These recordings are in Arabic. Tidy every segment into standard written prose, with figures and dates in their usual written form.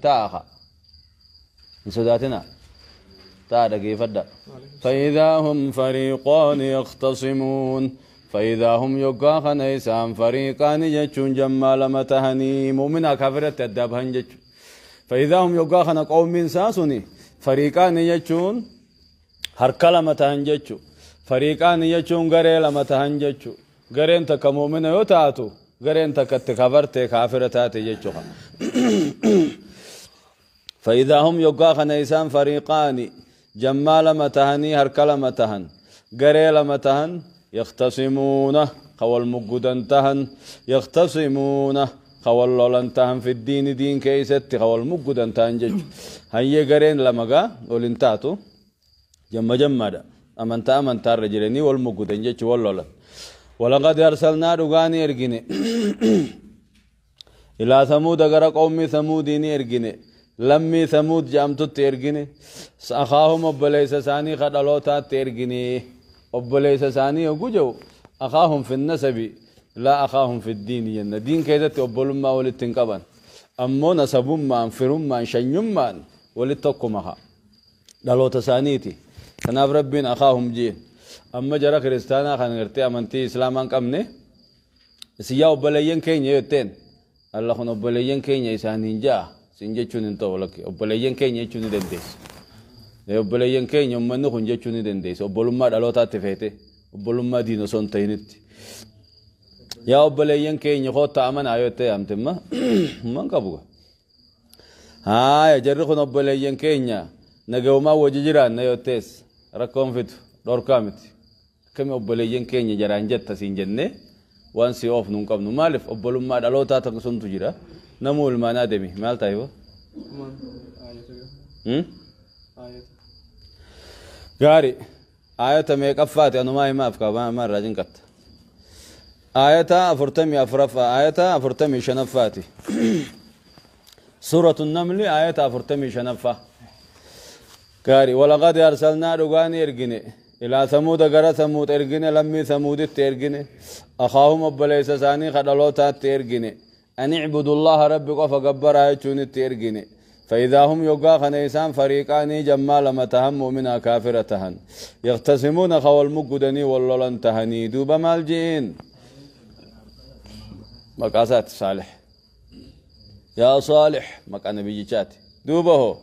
تاخا سوداتنا تا دقيفدا فإذا هم فريقان يختصمون فإذا هم يقاخن إيسان فريقان جتشون جمال متهني مؤمنا كافرة الدبهن جتش فإذا هم يقاخن قوم ساسوني فريقان جتشون هركلا متهن جتشو فريقان جتشون غريل متهن جتشو غرين تك مؤمنا يوتاتو غرين تك كافرت كافرة تاتي جتشو فإذا هم يقاخن إيسان فريقان جمال متهني هركلا متهن غريل متهن يختصمون قول مقودن تهن يختصمون قول لولن تهن في الدين دين كيست قول مقودن تهن جج هيا غرين لمغا ولنتاتو جمع دا أمنتا رجلني والمقودن جج واللولن ولقد أرسلنا رغاني إرغني إلى ثمود غرق أمي ثموديني إرغني لمي ثمود جامتو إرغني أخاهم أبليس ثاني خدلوتا إرغني أبليس ثاني وجو أخاهم في النسب لا أخاهم في الدين ين دين كذا تقبلون ما ولتنكبان أمو نسبون ما انفرون ما شنيون ما ولتقومها دلو تسانيتي تناب ربين أخاهم جين أما جرى كريستانا خان غرتي أمنتي إسلامان كمنه سيا أبليين كين يتين الله خن أبليين كين يسانين جا سنجي شون انتو لك أبليين كين يشون دندس أبليين كين يوم منو خنجي شون دندس أبلون ما دلو تاتفته أبلون ما دينو سون تينت يا أبليين كين يخوت تأمن آيوته أمتما من كابوه هاي جرّخون أبليين كين يا نجوما وجيران نيوتيس ركون فيت دور كامت كم أبليين كين يجران جت سينجنة وانسي أوف نونكم نمالف أبلون ما دلو تاتكسون تجرا نمول ما نادمي مال تايو غاري آية ميك أفات أنا ما يماف كابا ما راجين كت آية أفرتمي أفرفا آية أفرتمي شنفاتي سورة النمل آية أفرتمي شنفا غاري ولقد أرسلنا رغاني إرغني إلى ثمود غرا ثمود إرغني لمي ثمود إرغني أخاهم أبليس ثاني خدلوتا إرغني أن اعبدوا الله ربك فقبر آيتون إرغني فإذا هم يقا خنيسان فريقان جمال متهم مؤمنا كافرتهن يختصمون خوال مقدني واللولن تهني دوب مالجين مقاسات صالح يا صالح مكان بيجيشات دوبه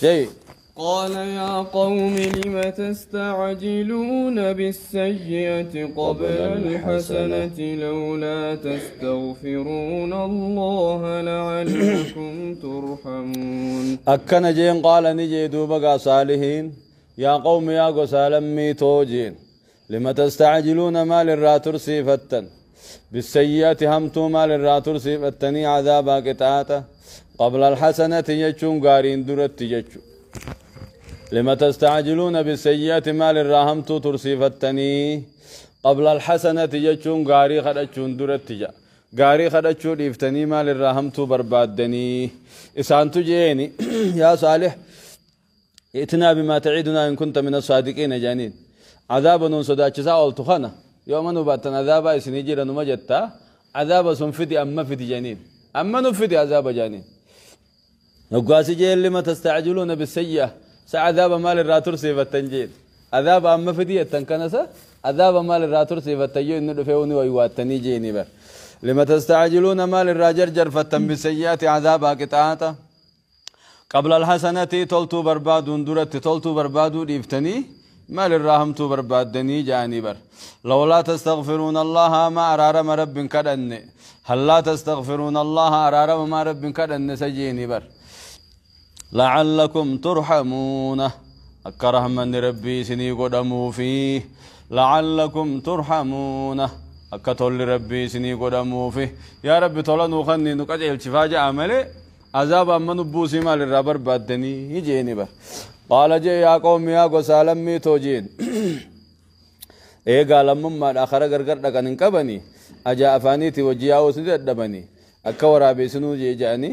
جي قال يا قوم لم تستعجلون بالسيئة قبل الحسنة لولا تستغفرون الله لعلكم ترحمون أكن جين قال نجي دوبا صالحين يا قوم يا قسالمي توجين لم تستعجلون مال الراتر سيفتن بالسيئة همتو مال الراتر سيفتني عذابا قطعاتا قبل الحسنة يجون قارين درت يجو لما تستعجلون بالسيئات مال الراهمتو ترسيفتني قبل الحسنة يجون غاري خدچون درتجا غاري خدچو ديفتني مال الراهمتو بربادني اسانتو جيني يا صالح ائتنا بما تعيدنا ان كنت من الصادقين جانين عذاب نون صداچسا اولتخنا يوم نباتن عذاب اسنيجر نمجتا عذاب سنفدي اما فدي جانين اما نفدي عذاب جانين نقاسي جيل لما تستعجلون بالسيئة سعذاب مال الراتور سيفتنجين عذاب أما فدية تنكنسة عذاب مال الراتور سيفتنجين إنه دفعوني ويواتني جيني بر لما تستعجلون مال الراجر جرفتن بسيئات عذابها قطعاتا قبل الحسنة تلتو بربادون درت تلتو بربادون إفتني مال الراهمتو بربادني جاني بر لولا تستغفرون الله ما أرارم رب كدن هل لا تستغفرون الله أرارم ما رب كدن سجيني بر لعلكم ترحمون أكره من ربي سني قدموا فيه لعلكم ترحمون أكتول ربي سني قدموا فيه يا رب طولنو خني نقجل شفاجة عملي عذاب من نبوسي مال الرابر بادني يجيني بر قال جي يا قوم يا قسالمي توجين إيه قال مما آخر غرغر لكن انكبني أجا أفانيتي وجياو سنجد دبني أكورا بسنو جي جاني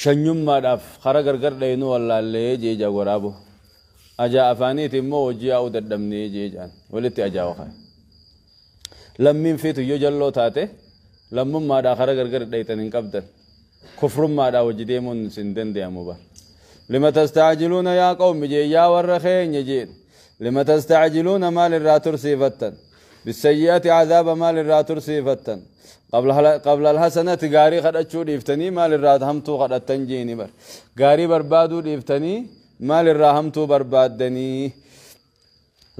شنيم ما داف خرا غرغر دينو والله اللي جيجا غرابو اجا افانيتي مو وجياو ددمني جيجان ولتي اجا وخا لمين فيتو يجلو تاتي لمم ما دا خرا غرغر ديتن قبدن كفر ما دا وجديمون سندن دي مبار لما تستعجلون يا قوم جي يا ورخين يجين لما تستعجلون مال الراتر سيفتن بالسيئات عذاب مال الراتر سيفتن قبل الحسنة غاري قد أشو ديفتني مال الرات همتو قد التنجيني بر غاري بربادو ديفتني مال الرحمتو بربادني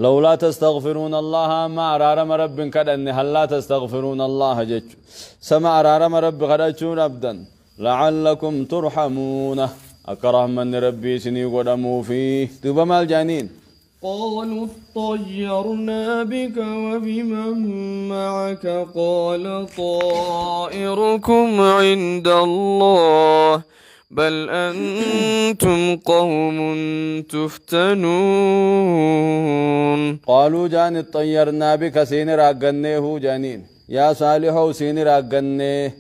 لولا تستغفرون الله ما أرارم رب كدن هل لا تستغفرون الله جج سما أرارم رب قد أشو أبدا لعلكم ترحمون أكره من ربي سني قدمو فيه توبا مال جانين قالوا اطيرنا بك وبمن معك قال طائركم عند الله بل أنتم قوم تفتنون قالوا جان اطيرنا بك سين راقنيه جانين يا صالح سين راقنيه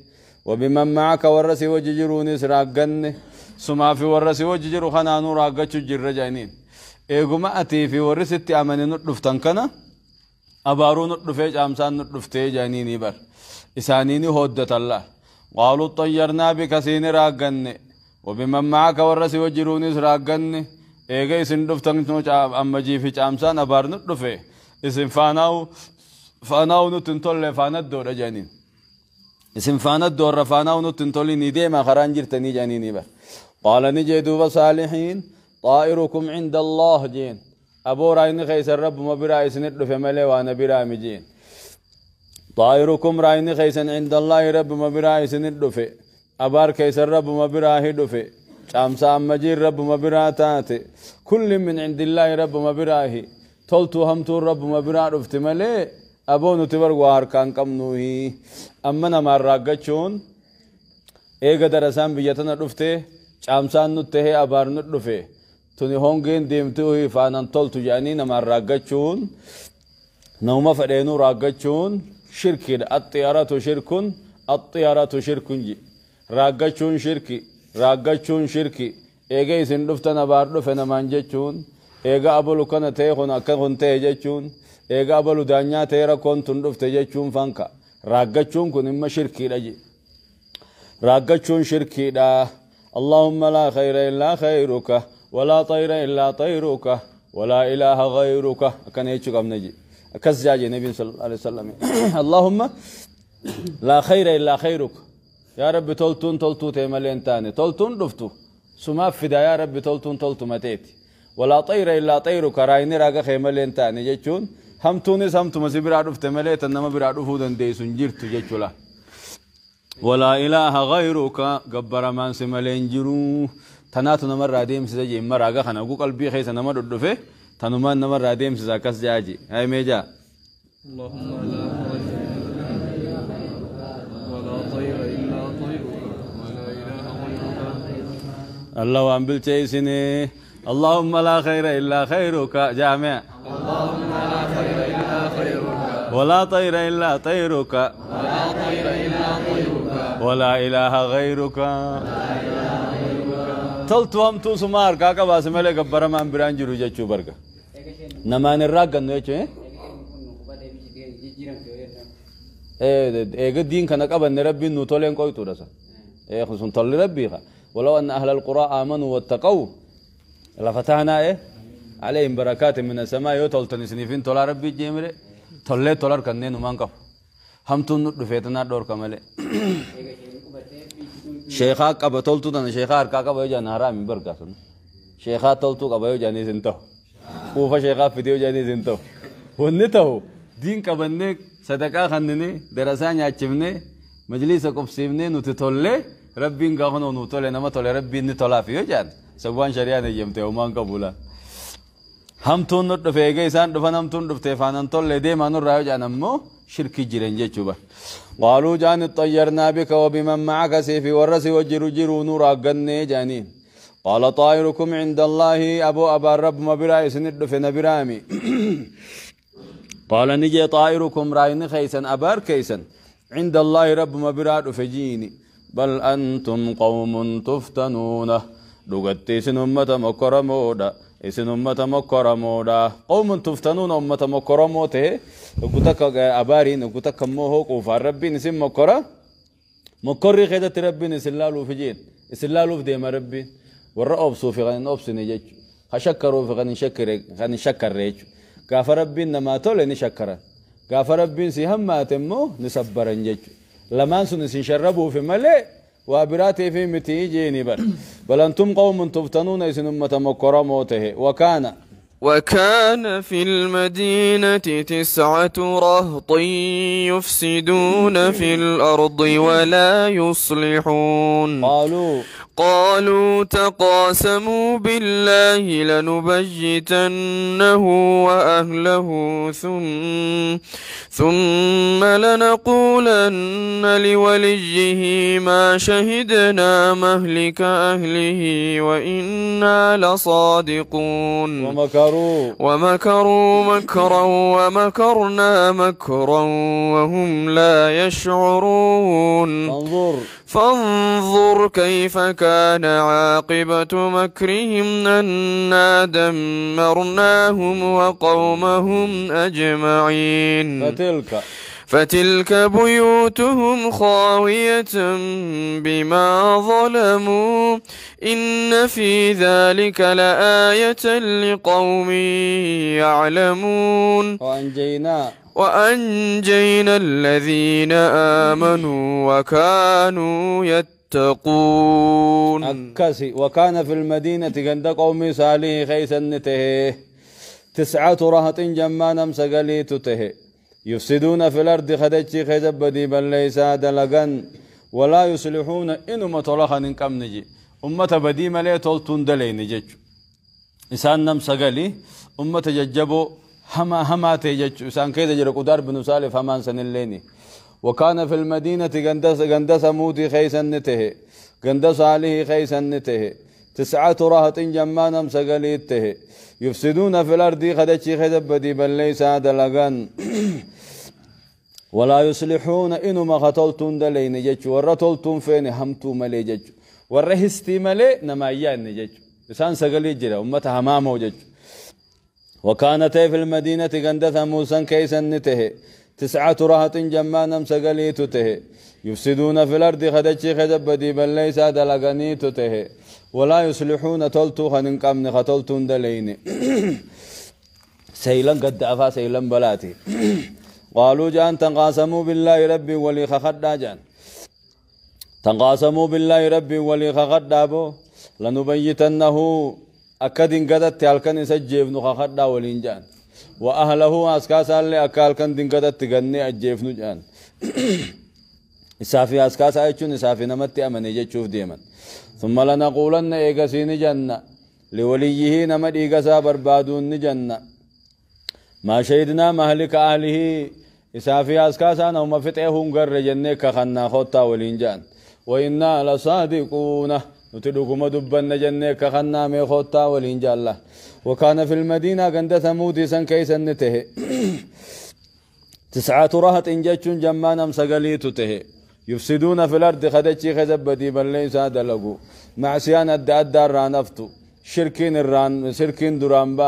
وبمن معك ورسي وججروني سراقنيه سما في ورسي وججرو خنانو راقتشو جر جانين eeguma atii fi warri sitti amane nu dhuftan kana abaaruu nu dhufee caamsaan nu dhuftee jaaniini bar isaaniini hooddatalla qaaluu xayyarnaa bika siini raagganne wabiman macaka warra si wajjiruunis raagganne eega isin dhuftan ammajii fi caamsaan abaar nu dhufe isin faanaa'u nutti hin tolle faanaddoodha jaaniin isin faanaddoorra faanaa'u nutti hin tolini deema karaan jirtanii jaaniini bar qaala ni jee duuba saalihiin طائركم عند الله جين أبو راين خيس الرب ما برا يسند في ملي وأنا برا مجين طائركم راين خيس عند الله رب ما برا يسند في أبار خيس الرب ما برا هدفي شامسا مجير رب ما برا تاتي كل من عند الله رب ما برا هي تلتو همتو رب ما برا رفت ملي أبو نتبر وار كان كم نوهي أمنا ما راقتشون إيقا درسان بيتنا رفته شامسان نتهي أبار نتلفه توني هونجين ديمتوه فانان تولتو جاني نما راقتشون نوما فدينو راقتشون شركي الطيارة شركون الطيارة شركون جي راقتشون شركي ايغا يسن دفتنا باردو فنمان جتشون ايغا أبلو كان تيخون أكون تيجتشون ايغا أبلو دانيا تيرا كونتون دفت جتشون فانكا راقتشون كون اما شركي لجي راقتشون شركي دا اللهم لا خير إلا خيرك ولا طير إلا طيرك ولا إله غيرك كان يجوك نجي كزاج النبي صلى الله عليه وسلم اللهم لا خير إلا خيرك يا رب تلتون تيملين تاني تلتون دفتو سما فدا يا رب تلتون متيتي ولا طير إلا طيرك رايني راقا خيملين تاني جيشون همتوني سمتو مسيبرا دفت مليت انما برا دفودن ديسون جيرتو جيشولا ولا إله غيرك قبر من سملين جرو تناتو نمر راديم سجي مراغا خنا قو قلبي خيس نمر دفه تنمان نمر راديم سزاكس جاجي هاي ميجا اللهم لا خير ولا طير إلا طيرك ولا إله غيرك الله وانبل تيسني اللهم لا خير إلا خيرك جامع اللهم لا خير إلا خيرك ولا طير إلا طيرك ولا طير إلا طيرك ولا إله غيرك تلتو هم تو سمار كاكا باسمالي قبرا من برانجرو جاچو برگا نمان الراق گنو يچو ايه دين كان قبل ربي نو تولين کوي تو رسا ايه خصون تول ربي ولو ان اهل القرى امنوا واتقوا لفتحنا ايه عليهم بركات من السماء يوتلتني سنيفين تولا ربي جيمره تولر كنن مانقف هم تو دفيتنا دور كمله شيخا قبا تولتو دنا شيخا اركا قبا جانا حرام بركاتن شيخا تولتو قبا جاني زنتو وفا شيخا فيديو جاني زنتو ونتو دين قبنه صدقه خنني درسان ياچمنه مجلس قبسيمنه نوتتوله ربين غاخنو نوتوله نما توله ربين نتولا فيو جان سبوان شريعه يمته ومان قبولا هم تون دفيگه انسان دفن هم تون دفته فانن توله دي مانو رايو جانمو شرك جيرن جچوبا قالوا جان طيرنا بك وبمن معك سيفي ورسي وجروا نور اغني جانين قال طائركم عند الله ابا رب مبراي سند في نبرامي قال نجي طائركم راين خيسا ابار كيسا عند الله رب مبراد فجيني بل انتم قوم تفتنون دغتي سن امه مكرمودا اسن امه مكرمودا قوم تفتنون امه مكرموته غتك اباري غتك مو هو ربي نسم مكرا مكري خيدة ربي نسلالو في جين سلالو في ديما ربي والرأب صوفي غن أبس نجج خشكروا في غن شكر ريج قاف ربي نما تولي نشكرا قاف ربي سيهم ما تمو نصبر نجج لما نسن شربوا في ملئ وابراتي في متيجيني بل أنتم قوم تفتنون يسن أمة مكرا موته وكان في المدينة 9 رهط يفسدون في الأرض ولا يصلحون قالوا تقاسموا بالله لنبيتنه وأهله ثم لنقولن لوليه ما شهدنا مهلك أهله وإنا لصادقون ومكروا مكرا ومكرنا مكرا وهم لا يشعرون فانظر كيف كان عاقبة مكرهم أنا دمرناهم وقومهم أجمعين فتلك بيوتهم خاوية بما ظلموا إن في ذلك لآية لقوم يعلمون وأنجينا الذين آمنوا وكانوا يتقون وكان في المدينة عند قوم صالح خيسا نته 9 رهط جمانا سقليته يفسدون في الأرض خدتشي خيزب بدي بل ليس دلغن ولا يصلحون إنما طلقا ننكم نجي أمة بدي ملي تولتون دلي نجي إسان نم سقلي أمة ججبو هما تيجج إسان كيدا جرق دار بن سالف همان سنليني وكان في المدينة غندس موتي خيسا نته غندس عليه خيسا نته 9 رهط جمانا سقليته يفسدون في الأرض خدتشي خيزب بدي بل ليس دلغن ولا يصلحون إنما خطلتون دلين جج ورطلتون فين همتو ملي جج ورهستي ملي نمايان جج لسان سقلي جرى أمتها همامو جج وكانت في المدينة غندث موسى كيسا نته 9 رهط جمانا سقلي تته يفسدون في الأرض خدتشي خدب بدي بل ليس دلغني تته ولا يصلحون تلتو خننقم خطلتون دلين سيلن قد أفا سيلن بلاتي قالوا جان تنقاسموا بالله ربي ولي خخدا جان تنقاسموا بالله ربي ولي خخدا بو لنبيتنه أكدين قدت هلكن سجيف نخخدا ولين جان وأهله أسكاس اللي أكال كن دين قدت تغني أجيف نجان إسافي أسكاس أيشون إسافي نمت أمن يجيشوف ديمن ثم لنقولن إيقسين جنة لوليه نمت إيقسا بربادون جنة ما شهدنا مهلك أهله إسافي أسكاسان وما فتحهم قر جنة كخنا خوتا ولينجان وإنا لصادقون نتدقم دبن جنة كخنا مي خوتا ولينجان الله وكان في المدينة عند ثمود سن كيسا نته 9 رهط إنجتشون جمانا مسقليت ته يفسدون في الأرض خدتشي خزبدي بل ليس هذا لقو معسيان الدار رانفتو شركين دران با